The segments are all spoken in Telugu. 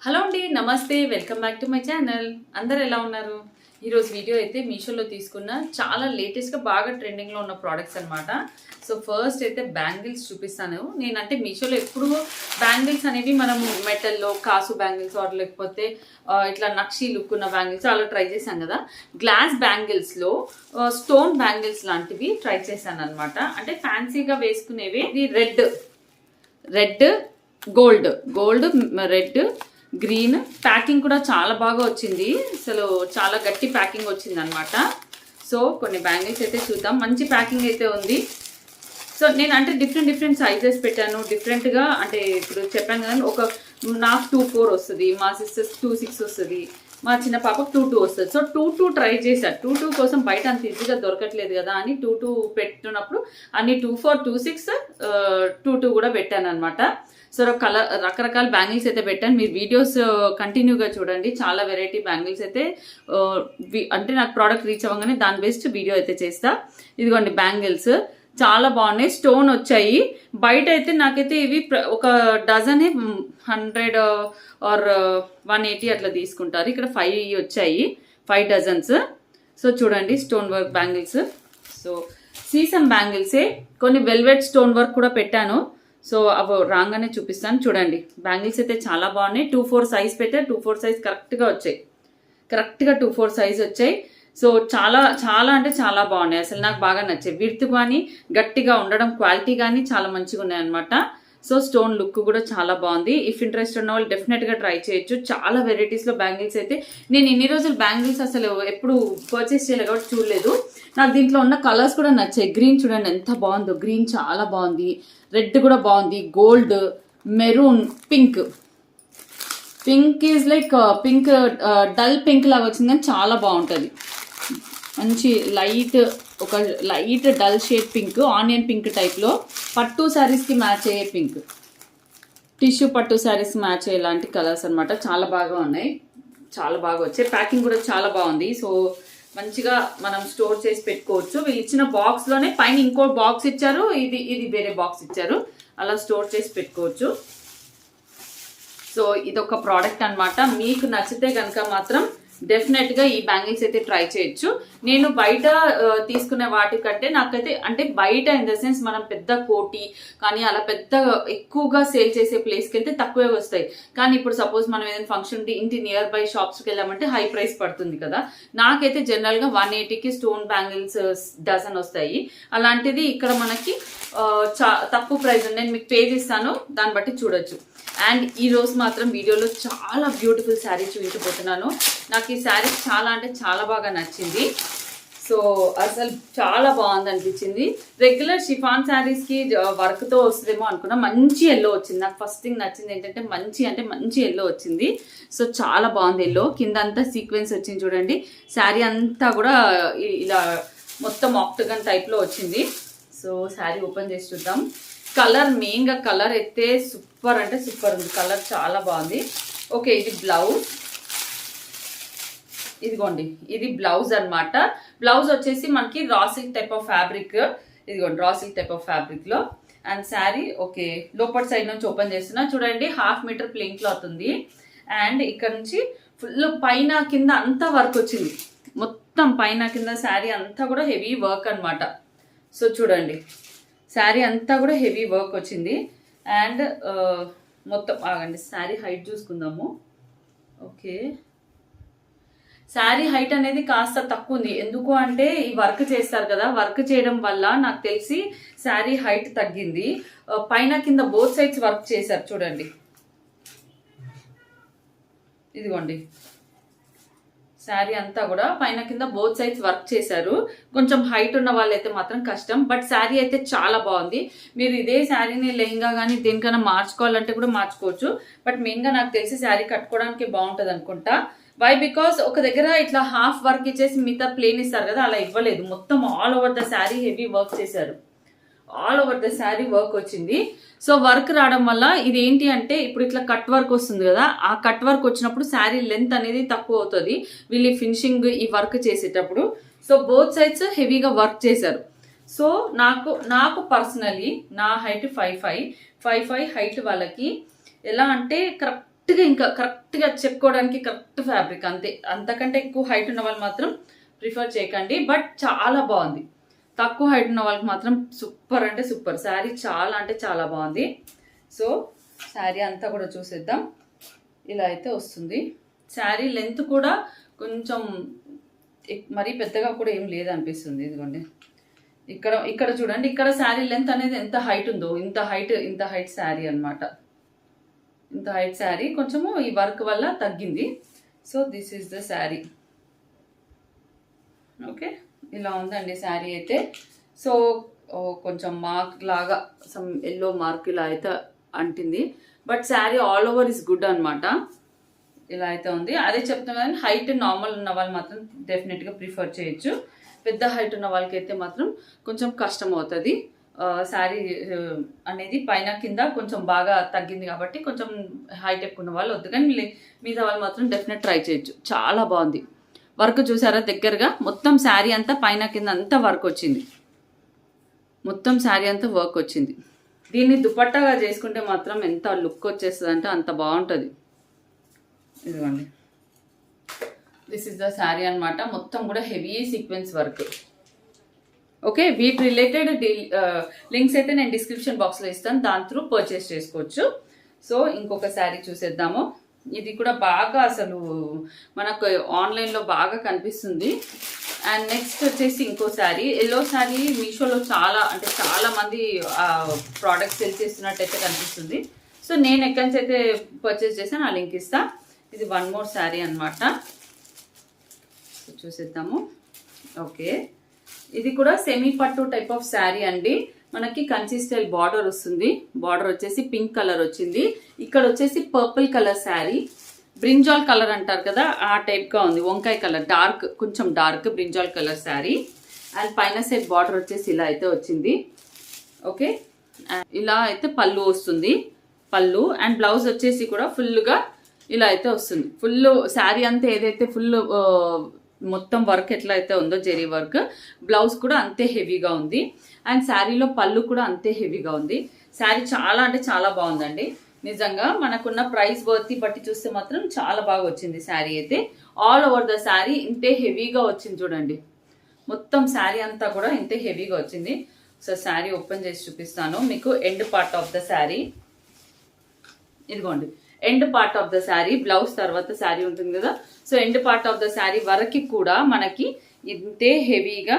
హలో అండి, నమస్తే, welcome back to my channel. అందరు ఎలా ఉన్నారు? ఈరోజు వీడియో అయితే మీషోలో తీసుకున్న చాలా లేటెస్ట్గా బాగా ట్రెండింగ్లో ఉన్న ప్రోడక్ట్స్ అనమాట. సో ఫస్ట్ అయితే బ్యాంగిల్స్ చూపిస్తాను. నేనంటే మీషోలో ఎప్పుడు బ్యాంగిల్స్ అనేవి మనము మెటల్లో కాసు బ్యాంగిల్స్ ఆర్ లేకపోతే ఇట్లా నక్షి లుక్ ఉన్న బ్యాంగిల్స్ అలా ట్రై చేశాను కదా. గ్లాస్ బ్యాంగిల్స్లో స్టోన్ బ్యాంగిల్స్ లాంటివి ట్రై చేశాను అనమాట. అంటే ఫ్యాన్సీగా వేసుకునేవి. ఇది red gold red green packing కూడా చాలా బాగా వచ్చింది. అసలు చాలా గట్టి ప్యాకింగ్ వచ్చింది అనమాట. సో కొన్ని బ్యాంగిల్స్ అయితే చూద్దాం. మంచి ప్యాకింగ్ అయితే ఉంది. సో నేను అంటే డిఫరెంట్ సైజెస్ పెట్టాను. డిఫరెంట్గా అంటే ఇప్పుడు చెప్పాను కదా, ఒక నాకు 2-4 వస్తుంది, మా సిస్టర్స్ 2-6 వస్తుంది, మా చిన్న పాపకు 2-2 వస్తుంది. సో 2-2 ట్రై చేశాను. 2-2 కోసం బయట అంత ఈజీగా దొరకట్లేదు కదా అని 2-2 పెట్టినప్పుడు అన్ని 2-4, 2-6, 2-2 కూడా పెట్టాను అనమాట. సో రకరకాల బ్యాంగిల్స్ అయితే పెట్టాను. మీరు వీడియోస్ కంటిన్యూగా చూడండి. చాలా వెరైటీ బ్యాంగిల్స్ అయితే అంటే నాకు ప్రోడక్ట్ రీచ్ అవ్వగానే దాని బెస్ట్ వీడియో అయితే చేస్తా. ఇదిగోండి బ్యాంగిల్స్ చాలా బాగున్నాయి. స్టోన్ వచ్చాయి. బయట అయితే నాకైతే ఇవి ఒక డజన్ 100 ఆర్ 180 అట్లా తీసుకుంటారు. ఇక్కడ 5 వచ్చాయి, 5 డజన్స్. సో చూడండి స్టోన్ వర్క్ బ్యాంగిల్స్. సో సీసమ్ బ్యాంగిల్సే, కొన్ని వెల్వెట్ స్టోన్ వర్క్ కూడా పెట్టాను. సో అవి రాగానే చూపిస్తాను. చూడండి బ్యాంగిల్స్ అయితే చాలా బాగున్నాయి. 2-4 సైజ్ పెట్టా. 2-4 సైజ్ కరెక్ట్గా 2-4 సైజ్ వచ్చాయి. సో చాలా చాలా అంటే చాలా బాగున్నాయి. అసలు నాకు బాగా నచ్చాయి. విడ్త్ కానీ గట్టిగా ఉండడం, క్వాలిటీ కానీ చాలా మంచిగా ఉన్నాయి అనమాట. సో స్టోన్ లుక్ కూడా చాలా బాగుంది. ఇఫ్ ఇంట్రెస్ట్ ఉన్న వాళ్ళు డెఫినెట్గా ట్రై చేయొచ్చు. చాలా వెరైటీస్లో బ్యాంగిల్స్ అయితే నేను ఇన్ని రోజులు బ్యాంగిల్స్ అసలు ఎప్పుడు పర్చేస్ చేయలేదు కాబట్టి చూడలేదు. నాకు దీంట్లో ఉన్న కలర్స్ కూడా నచ్చాయి. గ్రీన్ చూడండి ఎంత బాగుందో, గ్రీన్ చాలా బాగుంది. రెడ్ కూడా బాగుంది. Gold, maroon, pink is like pink, dull pink లాగా వచ్చింది కానీ చాలా బాగుంటుంది. మంచి ఒక light dull shade pink, onion pink టైప్లో పట్టు శారీస్కి మ్యాచ్ అయ్యే పింక్, టిష్యూ పట్టు శారీస్ మ్యాచ్ అయ్యే లాంటి కలర్స్ అనమాట. చాలా బాగా ఉన్నాయి, చాలా బాగా వచ్చాయి. ప్యాకింగ్ కూడా చాలా బాగుంది. సో మంచిగా మనం స్టోర్ చేసి పెట్టుకోవచ్చు. వీళ్ళు ఇచ్చిన బాక్స్లోనే పైన ఇంకో బాక్స్ ఇచ్చారు, ఇది వేరే బాక్స్ ఇచ్చారు. అలా స్టోర్ చేసి పెట్టుకోవచ్చు. సో ఇదొక ప్రోడక్ట్ అనమాట. మీకు నచ్చితే కనుక మాత్రం డెఫినెట్గా ఈ బ్యాంగిల్స్ అయితే ట్రై చేయొచ్చు. నేను బయట తీసుకునే వాటికంటే నాకైతే అంటే బయట ఇన్ ద సెన్స్ మనం పెద్ద కోటి కానీ అలా పెద్ద ఎక్కువగా సేల్ చేసే ప్లేస్కి వెళ్తే తక్కువే వస్తాయి. కానీ ఇప్పుడు సపోజ్ మనం ఏదైనా ఫంక్షన్ ఇంటి నియర్ బై షాప్స్కి వెళ్ళామంటే హై ప్రైస్ పడుతుంది కదా. నాకైతే జనరల్గా 180కి స్టోన్ బ్యాంగిల్స్ డజన్ వస్తాయి. అలాంటిది ఇక్కడ మనకి తక్కువ ప్రైస్ నేను మీకు పేజ్ ఇస్తాను, దాన్ని బట్టి చూడొచ్చు. అండ్ ఈ రోజు మాత్రం వీడియోలో చాలా బ్యూటిఫుల్ శారీ చూపించబోతున్నాను. నాకు ఈ శారీ చాలా అంటే చాలా బాగా నచ్చింది. సో అసలు చాలా బాగుంది అనిపించింది. రెగ్యులర్ షిఫాన్ శారీస్కి వర్క్తో వస్తుందేమో అనుకున్నా. మంచి ఎల్లో వచ్చింది. నాకు ఫస్ట్ థింగ్ నచ్చింది ఏంటంటే మంచి ఎల్లో వచ్చింది. సో చాలా బాగుంది ఎల్లో. కింద అంతా సీక్వెన్స్ వచ్చింది చూడండి. శారీ అంతా కూడా ఇలా మొత్తం ఆక్టగన్ టైప్లో వచ్చింది. సో శారీ ఓపెన్ చేసి చూద్దాం. కలర్ మెయిన్గా కలర్ అయితే సూపర్ అంటే సూపర్ ఉంది. కలర్ చాలా బాగుంది. ఓకే, ఇది బ్లౌజ్. ఇదిగోండి ఇది బ్లౌజ్ అనమాట. బ్లౌజ్ వచ్చేసి మనకి raw silk type of fabric. ఇదిగోండి రా సిల్క్ టైప్ ఆఫ్ ఫ్యాబ్రిక్లో. అండ్ శారీ ఓకే లోపల సైడ్ నుంచి ఓపెన్ చేస్తున్నా. చూడండి 1/2 మీటర్ ప్లెయిన్ క్లాత్ ఉంది. అండ్ ఇక్కడ నుంచి ఫుల్ పైన కింద అంతా వర్క్ వచ్చింది. మొత్తం పైన కింద శారీ అంతా కూడా హెవీ వర్క్ అనమాట. సో చూడండి శారీ అంతా కూడా హెవీ వర్క్ వచ్చింది. అండ్ మొత్తం ఆగండి శారీ హైట్ చూసుకుందాము. ఓకే, శారీ హైట్ అనేది కాస్త తక్కువ ఉంది. ఎందుకు అంటే ఈ వర్క్ చేస్తారు కదా, వర్క్ చేయడం వల్ల నాకు తెలిసి శారీ హైట్ తగ్గింది. పైన కింద బోత్ సైడ్స్ వర్క్ చేశారు చూడండి. ఇదిగోండి శారీ అంతా కూడా పైన కింద బోత్ సైడ్స్ వర్క్ చేశారు. కొంచెం హైట్ ఉన్న వాళ్ళైతే మాత్రం కష్టం. బట్ శారీ అయితే చాలా బాగుంది. మీరు ఇదే శారీని లెహంగా కానీ దేనికైనా మార్చుకోవాలంటే కూడా మార్చుకోవచ్చు. బట్ మెయిన్గా నాకు తెలిసి శారీ కట్టుకోవడానికి బాగుంటుంది అనుకుంటా. వై బికాస్ ఒక దగ్గర ఇట్లా హాఫ్ వర్క్ ఇచ్చేసి మిగతా ప్లేన్ ఇస్తారు కదా, అలా ఇవ్వలేదు. మొత్తం all over the sari heavy work చేశారు. All over the sari work వచ్చింది. సో వర్క్ రావడం వల్ల ఇది ఏంటి అంటే ఇప్పుడు ఇట్లా కట్ వర్క్ వస్తుంది కదా, ఆ కట్ వర్క్ వచ్చినప్పుడు శారీ లెంత్ అనేది తక్కువ అవుతుంది వీళ్ళు ఫినిషింగ్ ఈ వర్క్ చేసేటప్పుడు. సో బోత్ సైడ్స్ హెవీగా వర్క్ చేశారు. సో నాకు పర్సనలీ నా హైట్ 5'5" హైట్ వాళ్ళకి ఎలా అంటే కరెక్ట్ ఇంకా కరెక్ట్గా చెప్పుకోవడానికి కరెక్ట్ ఫ్యాబ్రిక్ అంతే. అంతకంటే ఎక్కువ హైట్ ఉన్న వాళ్ళు మాత్రం ప్రిఫర్ చేయకండి. బట్ చాలా బాగుంది. తక్కువ హైట్ ఉన్న వాళ్ళకి మాత్రం సూపర్ అంటే సూపర్. శారీ చాలా అంటే చాలా బాగుంది. సో శారీ అంతా కూడా చూసేద్దాం. ఇలా అయితే వస్తుంది. శారీ లెంత్ కూడా కొంచెం మరీ పెద్దగా కూడా ఏం లేదనిపిస్తుంది. ఇదిగోండి ఇక్కడ చూడండి, ఇక్కడ శారీ లెంత్ అనేది ఎంత హైట్ ఉందో, ఇంత హైట్ శారీ అనమాట. ఇంత హైట్ శారీ కొంచెము ఈ వర్క్ వల్ల తగ్గింది. So this is the sari. Okay, ఇలా ఉందండి శారీ అయితే. సో కొంచెం మార్క్ లాగా సమ్ ఎల్లో మార్క్ ఇలా అయితే అంటింది. But sari all over is good అనమాట. ఇలా అయితే ఉంది. అదే చెప్తున్నా కానీ హైట్ నార్మల్ ఉన్న వాళ్ళు మాత్రం డెఫినెట్గా ప్రిఫర్ చేయొచ్చు. పెద్ద హైట్ ఉన్న వాళ్ళకి అయితే మాత్రం కొంచెం కష్టం అవుతుంది. శారీ అనేది పైన కింద కొంచెం బాగా తగ్గింది కాబట్టి కొంచెం హైట్ ఎక్కువ ఉన్న వాళ్ళు వద్దు, కానీ మిగతా వాళ్ళు మాత్రం డెఫినెట్ ట్రై చేయొచ్చు. చాలా బాగుంది. వర్క్ చూసారా దగ్గరగా? మొత్తం శారీ అంతా పైన కింద అంతా వర్క్ వచ్చింది. మొత్తం శారీ అంతా వర్క్ వచ్చింది. దీన్ని దుపట్టాగా చేసుకుంటే మాత్రం ఎంత లుక్ వచ్చేస్తుంది అంటే అంత బాగుంటుంది. ఇదిగోండి, దిస్ ఇస్ ద శారీ అనమాట. మొత్తం కూడా హెవీ సీక్వెన్స్ వర్క్. ఓకే, వీటి రిలేటెడ్ లింక్స్ అయితే నేను డిస్క్రిప్షన్ బాక్స్లో ఇస్తాను, దాని త్రూ పర్చేస్ చేసుకోవచ్చు. సో ఇంకొక శారీ చూసేద్దాము. ఇది కూడా బాగా అసలు మనకు ఆన్లైన్లో బాగా కనిపిస్తుంది. అండ్ నెక్స్ట్ వచ్చేసి ఇంకో శారీ, ఎల్లో శారీ. మీషోలో చాలా మంది ప్రోడక్ట్స్ సెల్ చేస్తున్నట్టయితే కనిపిస్తుంది. సో నేను ఎక్కడి నుంచి అయితే పర్చేస్ చేశాను ఆ లింక్ ఇస్తా. ఇది వన్ మోర్ శారీ అనమాట. చూసేద్దాము. ఓకే, ఇది కూడా సెమీ పట్టు టైప్ ఆఫ్ శారీ అండి. మనకి కంచి స్టైల్ బార్డర్ వస్తుంది. బార్డర్ వచ్చేసి పింక్ కలర్ వచ్చింది. ఇక్కడ వచ్చేసి purple colour sari, brinjal colour అంటారు కదా ఆ టైప్గా ఉంది. వంకాయ కలర్, కొంచెం dark brinjal colour sari. And పైన సైడ్ బార్డర్ వచ్చేసి ఇలా అయితే వచ్చింది. ఓకే, ఇలా అయితే పళ్ళు వస్తుంది. పళ్ళు అండ్ బ్లౌజ్ వచ్చేసి కూడా ఫుల్గా ఇలా అయితే వస్తుంది. ఫుల్ శారీ అంతా ఏదైతే ఫుల్ మొత్తం వర్క్ ఎట్లా అయితే ఉందో జెరీ వర్క్, బ్లౌజ్ కూడా అంతే హెవీగా ఉంది. అండ్ శారీలో పళ్ళు కూడా అంతే హెవీగా ఉంది. శారీ చాలా అంటే చాలా బాగుందండి. నిజంగా మనకున్న ప్రైస్ వర్తి బట్టి చూస్తే మాత్రం చాలా బాగా వచ్చింది శారీ అయితే. ఆల్ ఓవర్ ద శారీ ఇంతే హెవీగా వచ్చింది చూడండి. మొత్తం శారీ అంతా కూడా ఇంతే హెవీగా వచ్చింది. సో శారీ ఓపెన్ చేసి చూపిస్తాను మీకు. End part of the sari ఇదిగోండి. End part of the sari, blouse తర్వాత శారీ ఉంటుంది కదా. So end part of the sari వరకు కూడా మనకి ఇంతే హెవీగా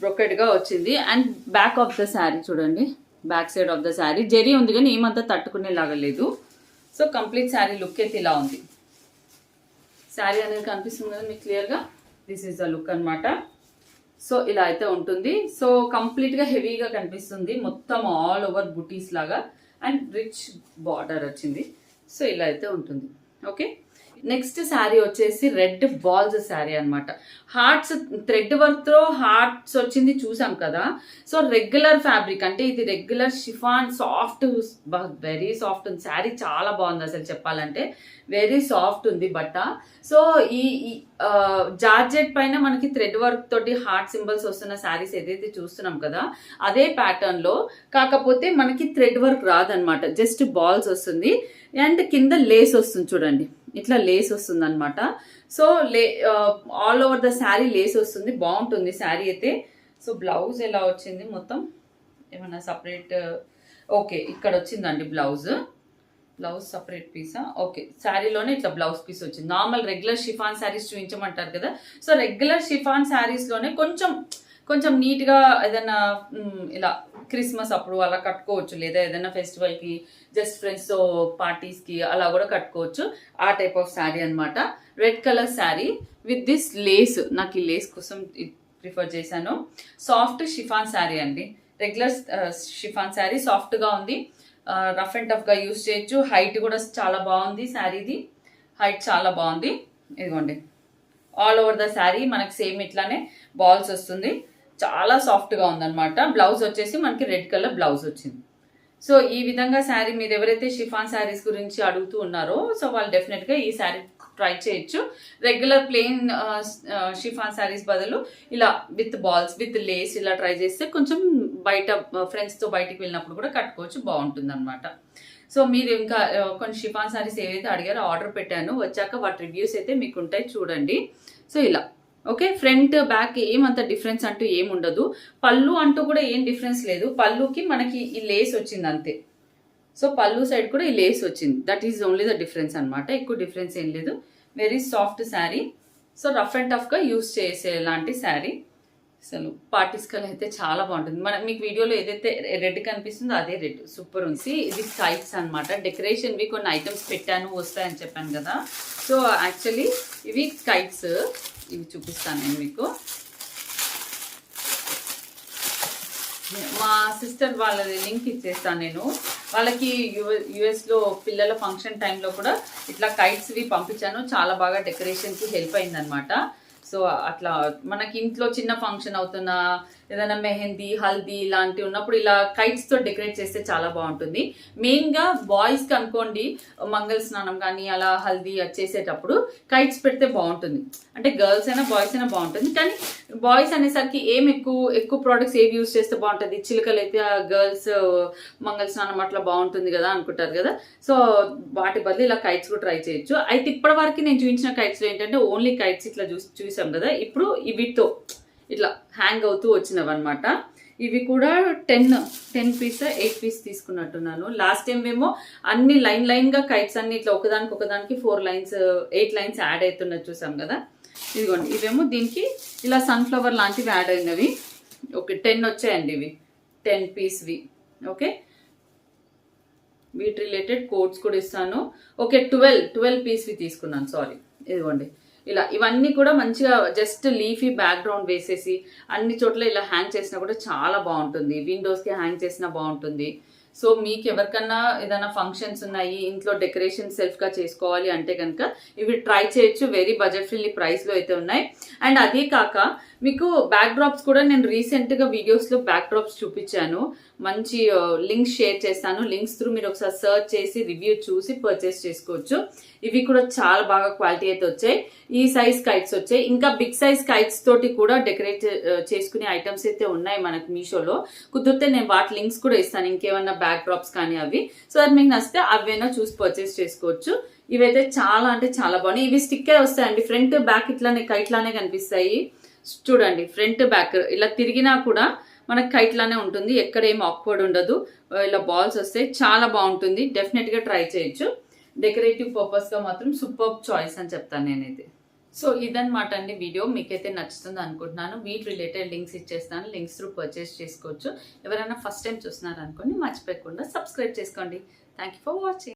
బ్రొకెట్గా వచ్చింది. And back of the sari చూడండి, back side of the sari zari ఉంది కానీ ఏమంతా తట్టుకునేలాగా లేదు. సో కంప్లీట్ శారీ లుక్ అయితే ఇలా ఉంది. శారీ అనేది కనిపిస్తుంది కదా మీకు క్లియర్గా. దిస్ ఈస్ ద లుక్ అనమాట. సో ఇలా అయితే ఉంటుంది. సో కంప్లీట్గా హెవీగా కనిపిస్తుంది. మొత్తం ఆల్ ఓవర్ బుటీస్ లాగా అండ్ రిచ్ బార్డర్ వచ్చింది. సో ఇలా అయితే ఉంటుంది. ఓకే, నెక్స్ట్ శారీ వచ్చేసి రెడ్ బాల్స్ శారీ అనమాట. హార్ట్స్ థ్రెడ్ వర్క్ తో హార్ట్స్ వచ్చింది చూసాం కదా. సో రెగ్యులర్ ఫ్యాబ్రిక్ అంటే ఇది regular chiffon, soft, very soft ఉంది శారీ. చాలా బాగుంది అసలు చెప్పాలంటే, వెరీ సాఫ్ట్ ఉంది బట్ట. సో ఈ జార్జెట్ పైన మనకి థ్రెడ్ వర్క్ తోటి హార్ట్ సింబల్స్ వస్తున్న శారీస్ ఏదైతే చూస్తున్నాం కదా అదే ప్యాటర్న్ లో, కాకపోతే మనకి థ్రెడ్ వర్క్ రాదనమాట, జస్ట్ బాల్స్ వస్తుంది. అండ్ కింద లేస్ వస్తుంది చూడండి, ఇట్లా లేస్ వస్తుంది అనమాట. So all over the sari lace వస్తుంది. బాగుంటుంది శారీ అయితే. సో బ్లౌజ్ ఎలా వచ్చింది మొత్తం ఏమన్నా సపరేట్? ఓకే, ఇక్కడ వచ్చిందండి బ్లౌజ్ సపరేట్ పీసా? ఓకే, శారీలోనే ఇట్లా బ్లౌజ్ పీస్ వచ్చింది. నార్మల్ రెగ్యులర్ షిఫాన్ శారీస్ చూపించమంటారు కదా. సో రెగ్యులర్ షిఫాన్ శారీస్ లోనే కొంచెం నీట్గా ఏదైనా ఇలా క్రిస్మస్ అప్పుడు అలా కట్టుకోవచ్చు, లేదా ఏదైనా ఫెస్టివల్కి జస్ట్ ఫ్రెండ్స్తో పార్టీస్కి అలా కూడా కట్టుకోవచ్చు. ఆ టైప్ ఆఫ్ శారీ అనమాట. Red colour sari with this lace. నాకు ఈ లేస్ కోసం ప్రిఫర్ చేశాను. సాఫ్ట్ షిఫాన్ శారీ అండి. రెగ్యులర్ షిఫాన్ శారీ సాఫ్ట్గా ఉంది. రఫ్ అండ్ టఫ్గా యూజ్ చేయొచ్చు. హైట్ కూడా చాలా బాగుంది శారీది, హైట్ చాలా బాగుంది. ఇదిగోండి, ఆల్ ఓవర్ ద శారీ మనకి సేమ్ ఇట్లానే బాల్స్ వస్తుంది. చాలా సాఫ్ట్గా ఉందన్నమాట. బ్లౌజ్ వచ్చేసి మనకి రెడ్ కలర్ బ్లౌజ్ వచ్చింది. సో ఈ విధంగా శారీ మీరు ఎవరైతే షిఫాన్ శారీస్ గురించి అడుగుతూ ఉన్నారో సో వాళ్ళు డెఫినెట్గా ఈ శారీ ట్రై చేయొచ్చు. రెగ్యులర్ ప్లెయిన్ షిఫాన్ శారీస్ బదులు ఇలా విత్ బాల్స్ విత్ లేస్ ఇలా ట్రై చేస్తే కొంచెం బయట ఫ్రెండ్స్తో బయటికి వెళ్ళినప్పుడు కూడా కట్టుకోవచ్చు, బాగుంటుంది అనమాట. సో మీరు ఇంకా కొన్ని షిఫాన్ శారీస్ ఏవైతే అడిగారో ఆర్డర్ పెట్టాను, వచ్చాక వాటి రివ్యూస్ అయితే మీకు ఉంటాయి చూడండి. సో ఇలా ఓకే, ఫ్రంట్ బ్యాక్ ఏమంత డిఫరెన్స్ అంటూ ఏముండదు. పళ్ళు అంటూ కూడా ఏం డిఫరెన్స్ లేదు. పళ్ళుకి మనకి ఈ లేస్ వచ్చింది అంతే. సో పళ్ళు సైడ్ కూడా ఈ లేస్ వచ్చింది, that is only the difference అనమాట. ఎక్కువ డిఫరెన్స్ ఏం లేదు. Very soft sari. So rough and టఫ్గా యూస్ చేసే లాంటి శారీ. అసలు పార్టీస్ కల్ అయితే చాలా బాగుంటుంది. మీకు వీడియోలో ఏదైతే రెడ్ కనిపిస్తుందో అదే రెడ్, సూపర్ ఉంది. ఇది కైట్స్ అనమాట. డెకరేషన్వి కొన్ని ఐటమ్స్ పెట్టాను వస్తాయని చెప్పాను కదా. సో యాక్చువల్లీ ఇవి కైట్స్, ఇవి చూపిస్తాను నేను మీకు. మా సిస్టర్ వాళ్ళది లింక్ ఇచ్చేస్తాను నేను. వాళ్ళకి యుఎస్లో పిల్లల ఫంక్షన్ టైంలో కూడా ఇట్లా కైట్స్వి పంపించాను, చాలా బాగా డెకరేషన్కి హెల్ప్ అయిందనమాట. సో అట్లా మనకి ఇంట్లో చిన్న ఫంక్షన్ అవుతున్నా ఏదైనా మెహందీ హల్దీ ఇలాంటివి ఉన్నప్పుడు ఇలా కైట్స్తో డెకరేట్ చేస్తే చాలా బాగుంటుంది. మెయిన్గా బాయ్స్కి అనుకోండి, మంగళ స్నానం కానీ అలా హల్దీ చేసేటప్పుడు కైట్స్ పెడితే బాగుంటుంది. అంటే గర్ల్స్ అయినా బాయ్స్ అయినా బాగుంటుంది. కానీ బాయ్స్ అనేసరికి ఎక్కువ ప్రోడక్ట్స్ ఏవి యూజ్ చేస్తే బాగుంటుంది, చిలుకలు అయితే గర్ల్స్ మంగళ స్నానం అట్లా బాగుంటుంది కదా అనుకుంటారు కదా. సో వాటి బదులు ఇలా కైట్స్ కూడా ట్రై చేయొచ్చు. అయితే ఇప్పటి వరకు నేను చూపించిన కైట్స్లో ఏంటంటే ఓన్లీ కైట్స్ ఇట్లా చూసాం కదా. ఇప్పుడు వీటితో ఇట్లా హ్యాంగ్ అవుతూ వచ్చినవి అనమాట. ఇవి కూడా 10 పీస్ 8 పీస్ తీసుకున్నట్టున్నాను. లాస్ట్ టైం మేము అన్ని లైన్గా కైట్స్ అన్ని ఇట్లా ఒకదానికి 8 లైన్స్ యాడ్ అవుతున్నది చూసాం కదా. ఇదిగోండి, ఇవేమో దీనికి ఇలా సన్ఫ్లవర్ లాంటివి యాడ్ అయినవి. ఓకే, 10 వచ్చాయండి ఇవి, 10 పీస్వి. ఓకే, వీటి రిలేటెడ్ కోడ్స్ కూడా ఇస్తాను. ఓకే, 12 పీస్వి తీసుకున్నాను, సారీ. ఇదిగోండి ఇలా ఇవన్నీ కూడా మంచిగా జస్ట్ లీఫీ బ్యాక్గ్రౌండ్ వేసేసి అన్ని చోట్ల ఇలా హ్యాంగ్ చేసినా కూడా చాలా బాగుంటుంది. విండోస్కి హ్యాంగ్ చేసినా బాగుంటుంది. సో మీకు ఎవరికన్నా ఏదైనా ఫంక్షన్స్ ఉన్నాయి, ఇంట్లో డెకరేషన్ సెల్ఫ్గా చేసుకోవాలి అంటే కనుక ఇవి ట్రై చేయొచ్చు. వెరీ బడ్జెట్ ఫ్రెండ్లీ ప్రైస్లో అయితే ఉన్నాయి. అండ్ అదే కాక మీకు బ్యాక్ డ్రాప్స్ కూడా నేను రీసెంట్గా వీడియోస్లో బ్యాక్ డ్రాప్స్ చూపించాను. మంచి లింక్స్ షేర్ చేస్తాను. లింక్స్ త్రూ మీరు ఒకసారి సర్చ్ చేసి రివ్యూ చూసి పర్చేస్ చేసుకోవచ్చు. ఇవి కూడా చాలా బాగా క్వాలిటీ అయితే వచ్చాయి. ఈ సైజ్ కైట్స్ వచ్చాయి. ఇంకా బిగ్ సైజ్ కైట్స్ తోటి కూడా డెకరేట్ చేసుకునే ఐటమ్స్ అయితే ఉన్నాయి మనకి మీషోలో. కుదిరితే నేను వాటి లింక్స్ కూడా ఇస్తాను, ఇంకేమన్నా బ్యాక్ డ్రాప్స్ కానీ అవి. సో అది మీకు నచ్చితే అవైనా చూసి పర్చేస్ చేసుకోవచ్చు. ఇవైతే చాలా అంటే చాలా బాగున్నాయి. ఇవి స్టిక్కర్ వస్తాయండి. ఫ్రంట్ బ్యాక్ ఇట్లానే కైట్ లానే కనిపిస్తాయి. చూడండి, ఫ్రంట్ బ్యాక్ ఇలా తిరిగినా కూడా మనకు కైట్ లానే ఉంటుంది. ఎక్కడ ఏం ఆక్వర్డ్ ఉండదు. ఇలా బాల్స్ వస్తాయి, చాలా బాగుంటుంది. డెఫినెట్గా ట్రై చేయొచ్చు. డెకరేటివ్ పర్పస్గా మాత్రం సూపర్ చాయిస్ అని చెప్తాను నేనైతే. సో ఇదన్నమాట అండి వీడియో. మీకైతే నచ్చుతుంది అనుకుంటున్నాను. వీటి రిలేటెడ్ లింక్స్ ఇచ్చేస్తాను, లింక్స్ త్రూ పర్చేస్ చేసుకోవచ్చు. ఎవరైనా ఫస్ట్ టైం చూస్తున్నారు అనుకోండి, మర్చిపోకుండా సబ్స్క్రైబ్ చేసుకోండి. Thank you for watching.